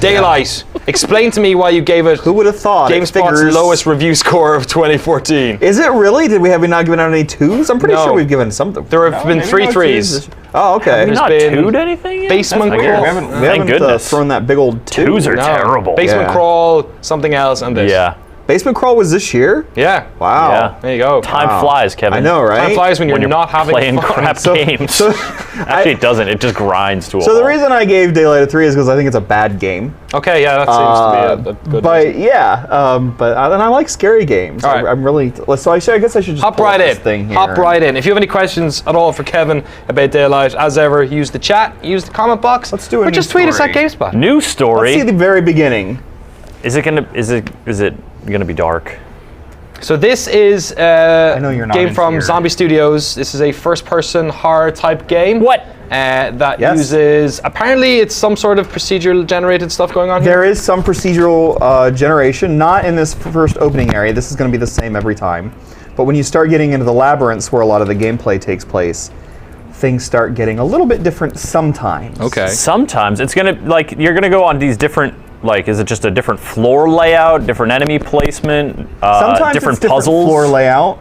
Daylight. Explain to me why you gave it. Who would have thought? GameSpot's lowest review score of 2014. Is it really? Have we not given out any 2s? I'm pretty sure we've given something. There have been 3 3s. Oh, okay. Have we not 2'd anything yet? Basement Crawl. We haven't thrown that big old 2. 2s are terrible. Basement Crawl, something else, and this. Yeah. Basement Crawl was this year? Yeah. Wow. Yeah. There you go. Time flies, Kevin. I know, right? Time flies when you're not having playing fun. crap games. Actually, it doesn't. It just grinds to a So the halt. reason I gave Daylight a 3 is because I think it's a bad game. Okay, yeah, that seems to be a good But reason. yeah, and I like scary games. All right. I'm really so. I guess I should just Hop pull up right this in. thing here. Hop right in. If you have any questions at all for Kevin about Daylight, as ever, use the chat, use the comment box. Let's do a or new just tweet us at story. GameSpot. New story. Let's see the very beginning. Is it gonna be dark? So this is know you're not game in from here. Zombie Studios. This is a first-person horror type game. What? That Yes. uses, apparently it's some sort of procedural generated stuff going on here. There is some procedural generation, not in this first opening area. This is going to be the same every time. But when you start getting into the labyrinths where a lot of the gameplay takes place, things start getting a little bit different sometimes. Okay. Sometimes it's gonna you're gonna go on these different. Is it just a different floor layout, different enemy placement, Sometimes different it's puzzles? different floor layout.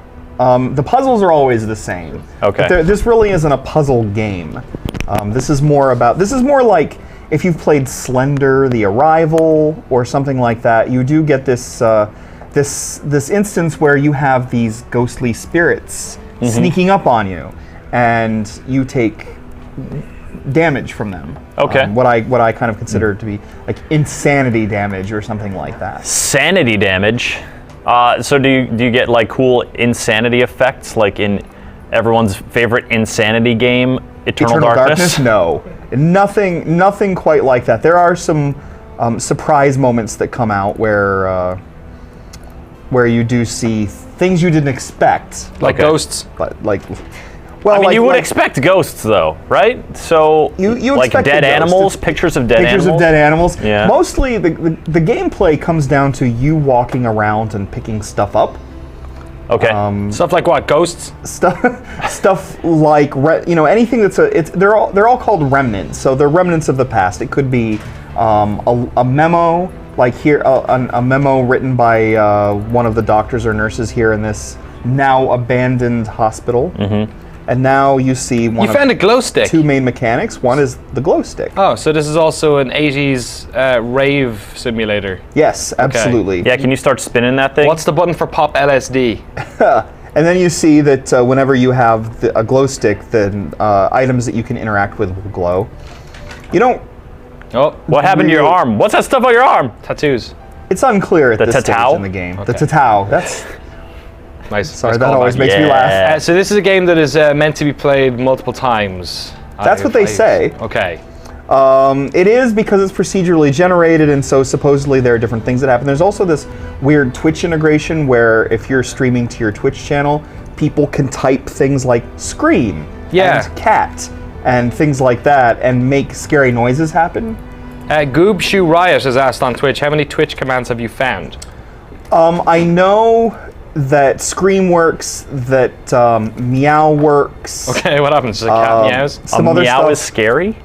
The puzzles are always the same. Okay. But this really isn't a puzzle game. This is more like if you've played Slender, The Arrival, or something like that. You do get this this instance where you have these ghostly spirits sneaking up on you, and you take damage from them. Okay. What I kind of consider to be like insanity damage or something like that. Sanity damage. So do you get like cool insanity effects like in everyone's favorite insanity game, Eternal Darkness? No, nothing quite like that. There are some surprise moments that come out where you do see things you didn't expect, like ghosts. Well, I mean, you would expect ghosts, though, right? So, you like expect dead the ghosts. animals, pictures of dead pictures animals. of dead animals. Yeah. Mostly, the gameplay comes down to you walking around and picking stuff up. Okay. Stuff like what? Ghosts? Stuff like anything that's they're all called remnants. So they're remnants of the past. It could be a memo, like here a memo written by one of the doctors or nurses here in this now abandoned hospital. Mm-hmm. And now you see You found a glow stick. 2 main mechanics. One is the glow stick. Oh, so this is also an 80s rave simulator. Yes, absolutely. Yeah, can you start spinning that thing? What's the button for pop LSD? And then you see that whenever you have a glow stick, then items that you can interact with will glow. You don't. Oh, What happened to your arm? What's that stuff on your arm? tattoos. It's unclear at The this stage tatau? in the game. Okay. The tatau. That's Nice. sorry. nice That callback. always makes me laugh. So this is a game that is meant to be played multiple times. That's what they say. Okay. It is because it's procedurally generated, and so supposedly there are different things that happen. There's also this weird Twitch integration where if you're streaming to your Twitch channel, people can type things like "scream" and "cat" and things like that, and make scary noises happen. Goob Shoe Riot has asked on Twitch, how many Twitch commands have you found? I know that scream works, that meow works. Okay, what happens? Just a cat meows? Some a other meow stuff. is scary?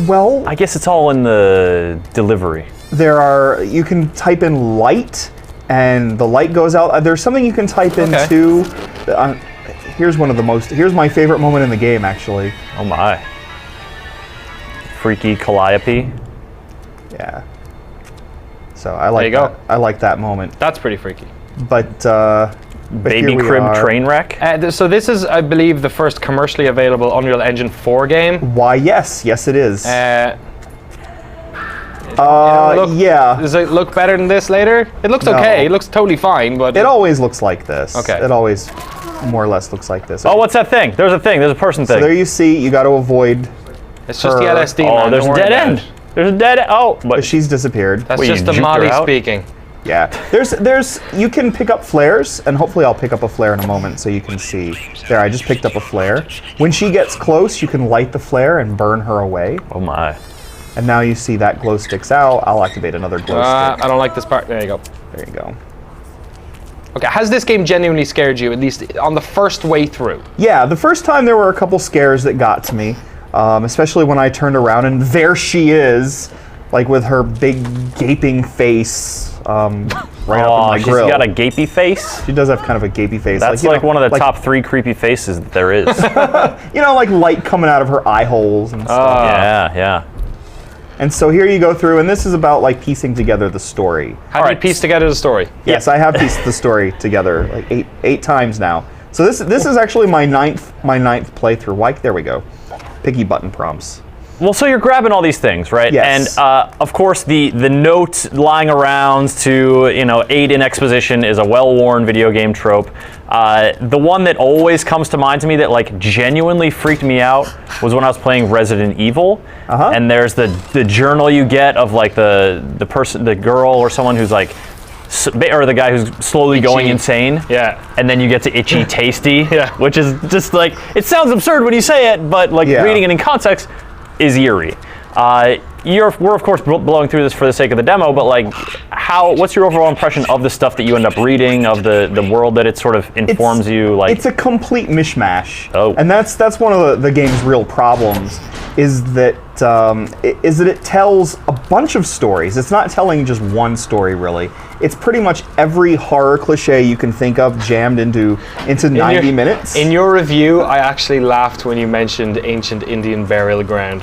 Well, I guess it's all in the delivery. you can type in light, and the light goes out. There's something you can type in Okay. too. Here's my favorite moment in the game, actually. Oh my. Freaky Calliope. Yeah. So I like There you go. that. I like that moment. That's pretty freaky. But Baby here we Crib are. train wreck. So this is, I believe, the first commercially available Unreal Engine 4 game. Why? Yes, it is. Yeah. Does it look better than this later? It looks okay. It looks totally fine, but It always looks like this. Okay. It always more or less looks like this. Oh, what's that thing? There's a thing. There's a person thing. So there you see. You got to avoid. it's just the her- LSD. Oh, man. there's Don't a worry dead about end. it. There's a dead end. Oh, but She's disappeared. That's What, just you the juked her Molly out? speaking. Yeah. There's you can pick up flares, and hopefully I'll pick up a flare in a moment so you can see. There, I just picked up a flare. When she gets close, you can light the flare and burn her away. oh my. And now you see that glow sticks out. I'll activate another glow stick. I don't like this part. There you go. There you go. Okay, has this game genuinely scared you, at least on the first way through? Yeah, the first time there were a couple scares that got to me, especially when I turned around and there she is, like with her big gaping face right up in my she's grill. got a gapey face. She does have kind of a gapey face. That's you like know, one of the top 3 creepy faces that there is. You know, like light coming out of her eye holes and stuff. Yeah. And so here you go through, and this is about like piecing together the story. How do you piece together the story? Yes, I have pieced the story together like eight times now. So this is actually my ninth playthrough. Like, there we go. Piggy button prompts. Well, so you're grabbing all these things, right? Yes. And of course, the note lying around to aid in exposition is a well-worn video game trope. The one that always comes to mind to me that like genuinely freaked me out was when I was playing Resident Evil. And there's the journal you get of like the girl or someone who's like, or the guy who's slowly Itchy. going insane. Yeah. And then you get to Itchy Tasty. Yeah. Which is just like, it sounds absurd when you say it, but like reading it in context is eerie. We're of course blowing through this for the sake of the demo, but like, what's your overall impression of the stuff that you end up reading, of the world that it sort of informs you? Like, it's a complete mishmash. Oh. And that's one of the game's real problems, is that it tells a bunch of stories. It's not telling just one story really. It's pretty much every horror cliche you can think of jammed into 90 minutes. In your review, I actually laughed when you mentioned ancient Indian burial ground.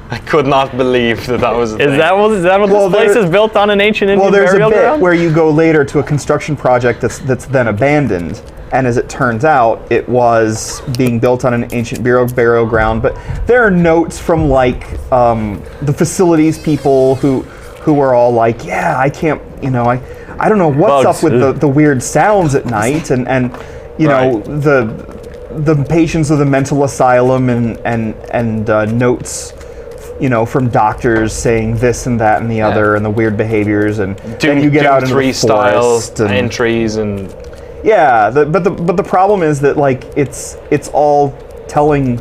I could not believe that was a thing. is that what this place is built on, an ancient Indian there's burial a bit ground? where you go later to a construction project that's then abandoned, and as it turns out, it was being built on an ancient burial ground. But there are notes from like the facilities people who were all like, yeah, I can't, I don't know what's Bugs. up with the weird sounds at night, and the patients of the mental asylum and notes, from doctors saying this and that and the other, and the weird behaviors, and then you get out into the forest and entries and but the problem is that like it's all telling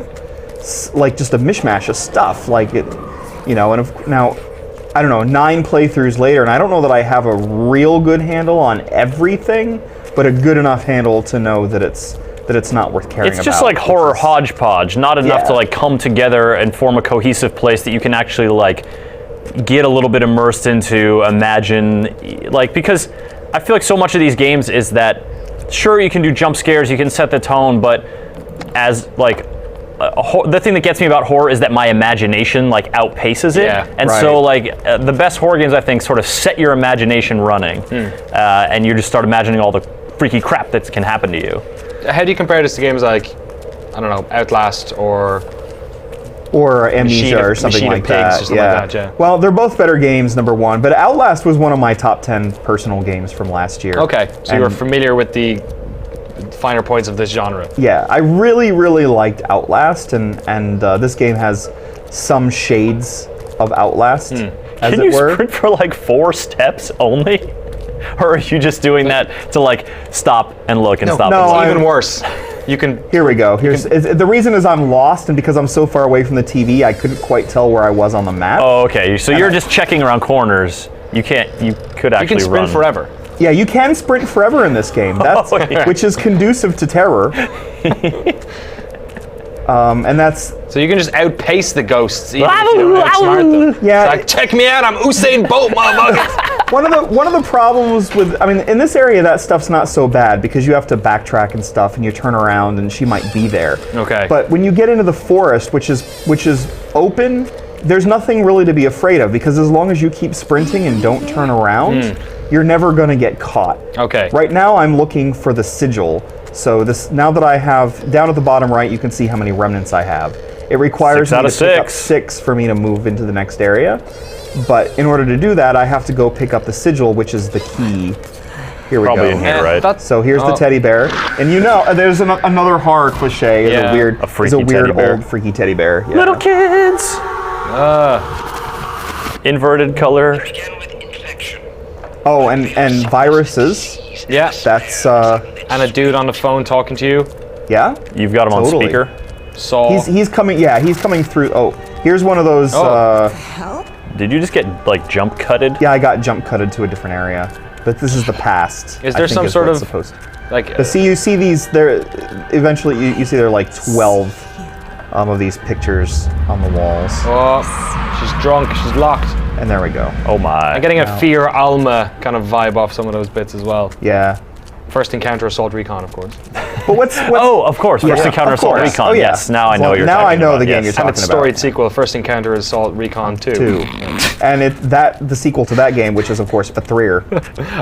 like just a mishmash of stuff, like it, and now I don't know, 9 playthroughs later, and I don't know that I have a real good handle on everything, but a good enough handle to know that it's not worth caring about. It's just like horror hodgepodge, not enough to like come together and form a cohesive place that you can actually like get a little bit immersed into, imagine, like, because I feel like so much of these games is that, sure, you can do jump scares, you can set the tone, but as like the thing that gets me about horror is that my imagination like outpaces it, and so like the best horror games I think sort of set your imagination running, and you just start imagining all the freaky crap that can happen to you. How do you compare this to games like, I don't know, Outlast or Amnesia or something like that? Well, they're both better games, number one, but Outlast was one of my top 10 personal games from last year. Okay, so you were familiar with the finer points of this genre. Yeah, I really, really liked Outlast, and this game has some shades of Outlast, as Can you sprint for like 4 steps only? Or are you just doing that to like stop and look and stop? No, it's even worse. You can. Here we go. The reason is I'm lost, and because I'm so far away from the TV, I couldn't quite tell where I was on the map. Oh, okay. So you're just checking around corners. You could actually run. You can sprint forever. Yeah, you can sprint forever in this game. That's which is conducive to terror. And that's so you can just outpace the ghosts even if you don't outsmart them. Yeah, it's like, check me out, I'm Usain Bolt, motherfucker. One of the problems with, I mean, in this area that stuff's not so bad because you have to backtrack and stuff, and you turn around and she might be there. Okay. But when you get into the forest, which is open, there's nothing really to be afraid of, because as long as you keep sprinting and don't turn around, you're never going to get caught. Okay. Right now I'm looking for the sigil. So now that I have, down at the bottom right, you can see how many remnants I have. It requires me to pick up 6 for me to move into the next area. But in order to do that, I have to go pick up the sigil, which is the key. Here we go. Probably in here, right? So here's the teddy bear, and there's another horror cliche. Is a weird, old freaky teddy bear. Yeah. Little kids. Inverted color. Oh, and viruses. Yeah. That's and a dude on the phone talking to you. Yeah. You've got him on speaker. So he's coming. Yeah, he's coming through. Oh, here's one of those. Did you just get like jump cutted? Yeah, I got jump cutted to a different area. But this is the past. Is there some sort of like? You see these there. Eventually, you see there are like 12 of these pictures on the walls. Oh, she's drunk. She's locked. And there we go. Oh my. I'm getting a Fear Alma kind of vibe off some of those bits as well. Yeah. First encounter Assault Recon, of course. But what's Oh, of course. First Yeah, Encounter of Assault course. Recon. Oh, yeah. Yes, now I know Well, you're now talking I know about. the game Yes. you're And talking its about. storied sequel, First Encounter Assault Recon 2. 2. And the sequel to that game, which is of course Fathrir.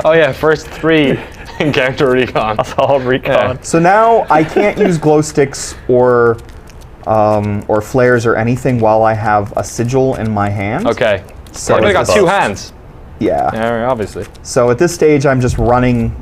Oh yeah, first 3 Encounter Recon. Assault Recon. So now I can't use glow sticks or flares or anything while I have a sigil in my hand. Okay. So I've only got it's 2 both. hands. yeah. Yeah, obviously. So at this stage, I'm just running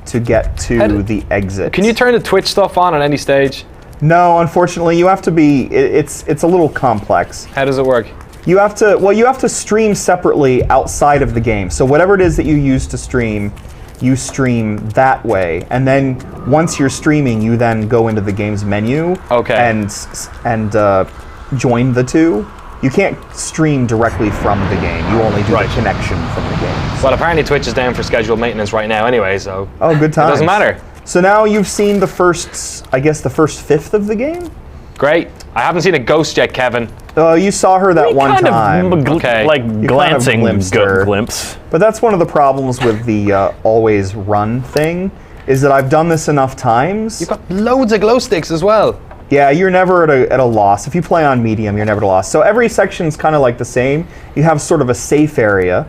to get to the exit. Can you turn the Twitch stuff on at any stage? No, unfortunately, you have to be. It's a little complex. How does it work? You have to stream separately outside of the game. So whatever it is that you use to stream, you stream that way, and then once you're streaming, you then go into the game's menu. Okay. And join the two. You can't stream directly from the game. You only do Right. the connection from the game. Well, apparently Twitch is down for scheduled maintenance right now anyway, so... Oh, good times. It doesn't matter. So now you've seen the first, I guess, the first fifth of the game. Great. I haven't seen a ghost yet, Kevin. You saw her that one kind time. Of Okay. like glancing glimpsed her. glimpse. But that's one of the problems with the always run thing, is that I've done this enough times. You've got loads of glow sticks as well. Yeah, you're never at a loss. If you play on medium, you're never at a loss. So every section's kind of like the same. You have sort of a safe area,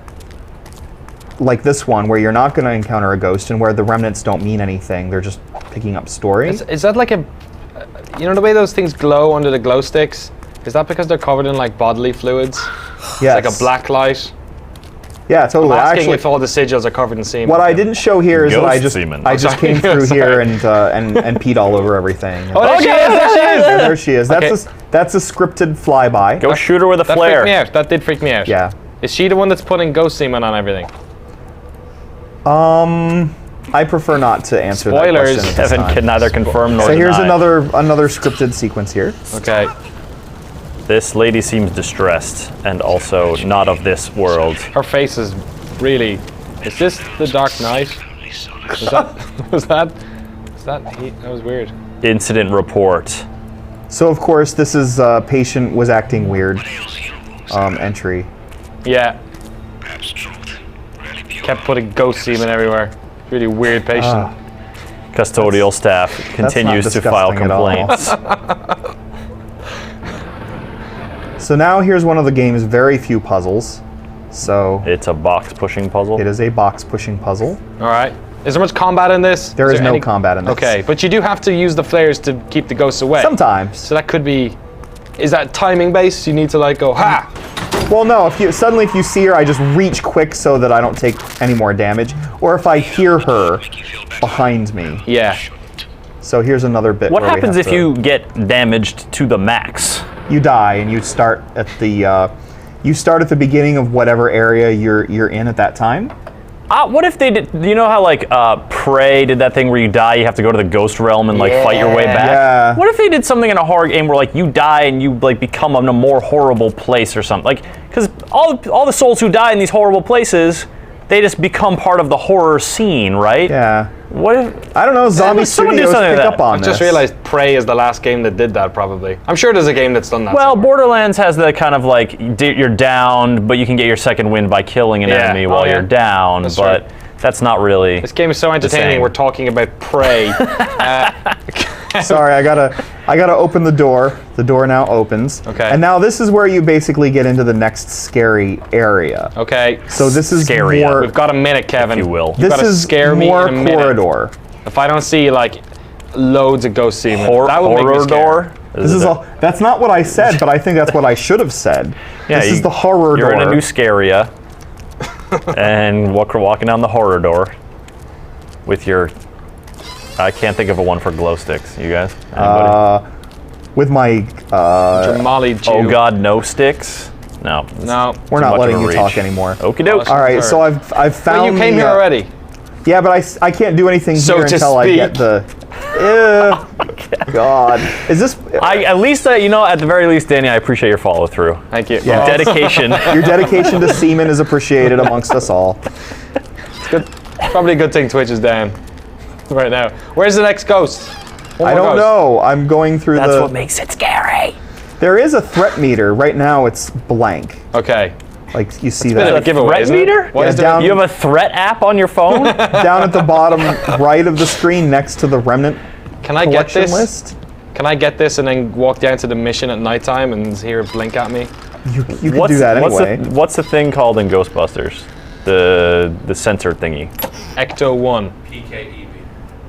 like this one, where you're not going to encounter a ghost and where the remnants don't mean anything. They're just picking up story. Is that like a... You know the way those things glow under the glow sticks? Is that because they're covered in like bodily fluids? Yes. It's like a black light? Yeah, totally. I'm asking Actually, if all the sigils are covered in semen. what I didn't show here is that I Ghost just semen. I just Sorry. came through Sorry. here and peed all over everything. Oh, there she is! There she is! And there she is. Okay. That's a scripted flyby. Go shoot her with a That flare. freaked me out. That did freak me out. Yeah. Is she the one that's putting ghost semen on everything? I prefer not to answer Spoilers. that question at this Kevin time. can neither confirm nor So here's deny. another scripted sequence here. Okay. This lady seems distressed and also not of this world. Her face is really... Is this the Dark Knight? That was weird. Incident report. So of course this is patient was acting weird entry. Yeah. Kept putting ghost semen everywhere. Really weird patient. Custodial staff continues to file disgusting at all. complaints. So now here's one of the game's very few puzzles. So It's a box pushing puzzle. it is a box pushing puzzle. All right. Is there much combat in this? There is no combat in this. Okay, but you do have to use the flares to keep the ghosts away. Sometimes. So that could be... Is that timing based? You need to like go, ha! Well, no. If you see her, I just reach quick so that I don't take any more damage. Or if I hear her behind me. Yeah. So here's another bit. What where we happens have if you get damaged to the max? You die and you start at the beginning of whatever area you're in at that time. What if they did? You know how like Prey did that thing where you die, you have to go to the ghost realm and like fight your way back. Yeah. What if they did something in a horror game where like you die and you like become in a more horrible place or something? Like, because all the souls who die in these horrible places, they just become part of the horror scene, right? Yeah. What if? I don't know. Zombie someone do Studios something pick like up that. on I this. just realized Prey is the last game that did that, probably. I'm sure there's a game that's done that. Well, somewhere. Borderlands has the kind of like you're downed, but you can get your second wind by killing an Yeah. enemy Oh, while yeah. you're down. That's But right. that's not really. This game is so entertaining, same. we're talking about Prey. Sorry, I gotta open the door. The door now opens. Okay. And now this is where you basically get into the next scary area. Okay. So this is Scary, more. We've got a minute, Kevin. If you will. You've This gotta is scare me more in a minute. corridor. If I don't see like loads of ghost semen, that would make me horror scared. door. This is all. That's not what I said, but I think that's what I should have said. Yeah, this is the horror You're door. in a new scaria, and walking down the horror door with your. I can't think of a one for glow sticks. You guys? Anybody? With my. Your Molly Jew. Oh God, no sticks. No. No. We're Too not much letting of a you reach. talk anymore. Okie doke. All right, so Sorry. I've found. Well, you came the, here already. Yeah, but I can't do anything So here to until I speak. get the. God, is this At least at the very least, Danny, I appreciate your follow through. Thank you. Yeah. Dedication. your dedication to semen is appreciated amongst us all? Good. Probably a good thing Twitch is down right now. Where's the next ghost? I don't know. I'm going through That's what makes it scary. There is a threat meter. Right now it's blank. Okay. Like you see Bit of that a giveaway, Threat isn't it? meter? Why Yeah, is there- down- You have a threat app on your phone? down at the bottom right of the screen next to the remnant Can I get collection this? list. Can I get this and then walk down to the mission at nighttime and hear it blink at me? You can do that anyway. What's the thing called in Ghostbusters? The sensor thingy. Ecto 1. PKE meter.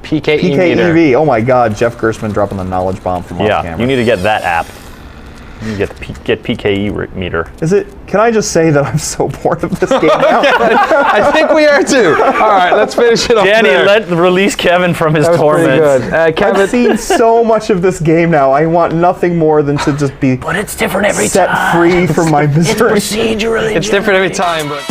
PKE meter. PKEV. Oh my God, Jeff Gerstmann dropping the knowledge bomb from off Yeah, camera. you need to get that app. You need to get PKE meter. Is it? Can I just say that I'm so bored of this game now? I think we are too. All right, let's finish it off Danny, there. release Kevin from his That was pretty torment. good. Kevin, I've seen so much of this game now. I want nothing more than to just be But it's different every set time. free from my misery. Procedurally. it's different every time, but...